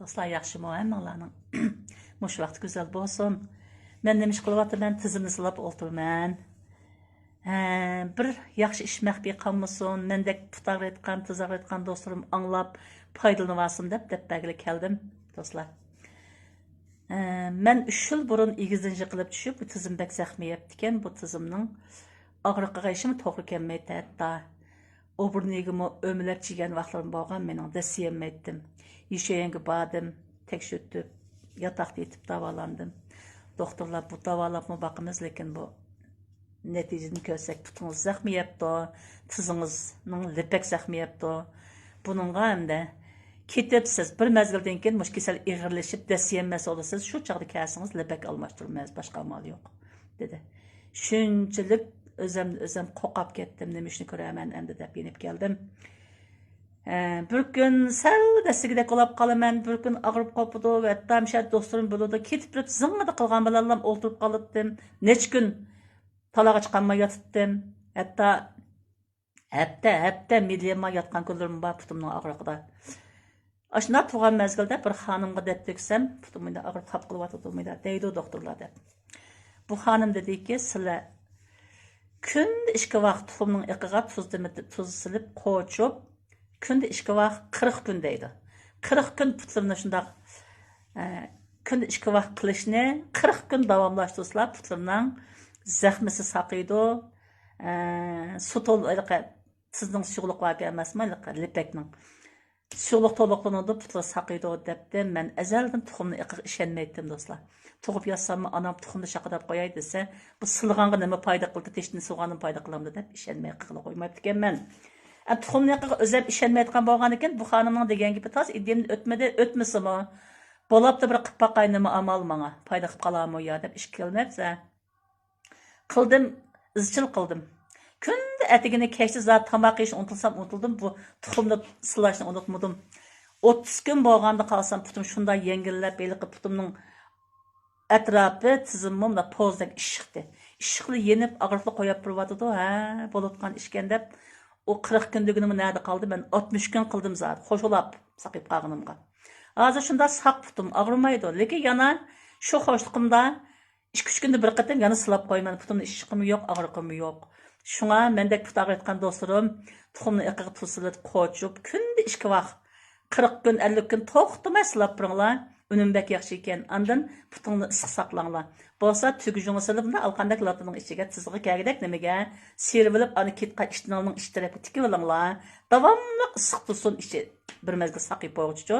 Dostlar yaxşımı hammalarning mush vaqt go'zal bo'lsin. Men nima ish qilyapman? Tizimni silab o'tirman. Bir yaxshi ish maxfiy qolmasin. Mendek putar etgan, tizar etgan do'stlarim anglab foydalanasin deb belgili keldim, do'stlar. Men 3 yil burun egizінші qilib tushib, bu tizim bek zaxmiy ekan. Bu tizimning og'riqiga ishim to'g'ri kelmaydi hatto. Oburniğimi ömülep çigen vaxtlarım boğan menin desiyem ettim. Yişeyenge badım, tekşüttüp, yatakta yetip davalandım. Doktorlar bu davalapma bakımız, lekin bu neticesini körsek tutunuz zahmi yaptı, tızınızın lepek zahmi yaptı. Bununla hem de ketipsiz bir mezgilden keyin muş kesel iğirleşip desiyemmesi olasınız, şu çağda kersiniz lepek almıştırmaz, başka amal yok, dedi. Şunçilik özüm qoqab ketdim, nemişini ko'raman endi deb yenib keldim. Bir kun sal dasigidek olab qolaman, bir kun og'rib qopdi va tamshat do'stlarim bo'ldi, ketib turib zing'ida qilgan bilanlam o'ltirib qolibdim. Nech kun talaga chiqolmay yotibdim. Hatto hafta mediumga yotgan kunlarim bor putimning og'riqida. Ashuna tug'an mezgilda bir xonimga deb teksam, putimda og'rib qolib qolyapti deydi doktorlar deb. Bu xonim dediki, sizlar Künde işki vaqt tuxumның iqiga tuz silib qo'chib, künde işki vaqt 40 kun deydi. 40 kun putlarni shundaq künde işki vaqt qilishni 40 kun davomlashtirsalar putlarning zaxmisi saqiydi. Sutol sizning suyuqlik var emasmi, lipekning. Suyuqlik to'liqlanadi, putlar saqiydi debdi. Men azaldan tuxumni iqiga ishonmaydim, do'stlar. Tuğup yazsam anam tuxumda şaqadab qo'yay desa, bu silg'anga nima foyda qildi, teshni silg'anim foyda qilamdi deb ishonmay qilib qo'ymayapti ekanman. Tuxumni o'zab ishonmayotgan bo'lgan ekan, bu xonimning degan gapi toz idimni o'tmasimi? Bo'libdi bir qilib boqay nima amal menga, foyda qilib qolarmi yo deb ish qilmabsa. Qildim, izchil qildim. Kunda atigini kechda zot tomoq yeyish unutildim, bu tuxumni silashni unutmadim. 30 kun bo'lganda qolsam putum shunday yengillab, beliqib putumning atrafı tizimimda pozdek işıqdı. İşıqlı yenip ağırlıqlı qoyab turvatıdı. Bolutqan işken dep o 40 gündügünümü nerede kaldı? Ben 60 gün qıldım zaten. Xoş olap saqip qağınımga. Hazır şunda saq putum ağrımaydı. Lekin yana şu xoşluqımda 2-3 günde bir qatam yana silab qoyman. Putumda işıqım yok, ağrıqım yok. Şuna mendek putaq etgan dostlarım tuxumni iqiga tuzilib qo'chib kunda 2 vaqt 40 gün 50 gün to'xtamay silab turinglar. Önümbek yaxşı ekan. Andan putingni issiq saqlanglar. Bo'lsa tugujingni silibni alqandak latining ichiga tizig'i kagidek nimaga servilib ani ketqa ishtinalning ichi tarafga tikib olinglar. Davomli issiq tursin ichi bir mezgil saqib qo'yguchi.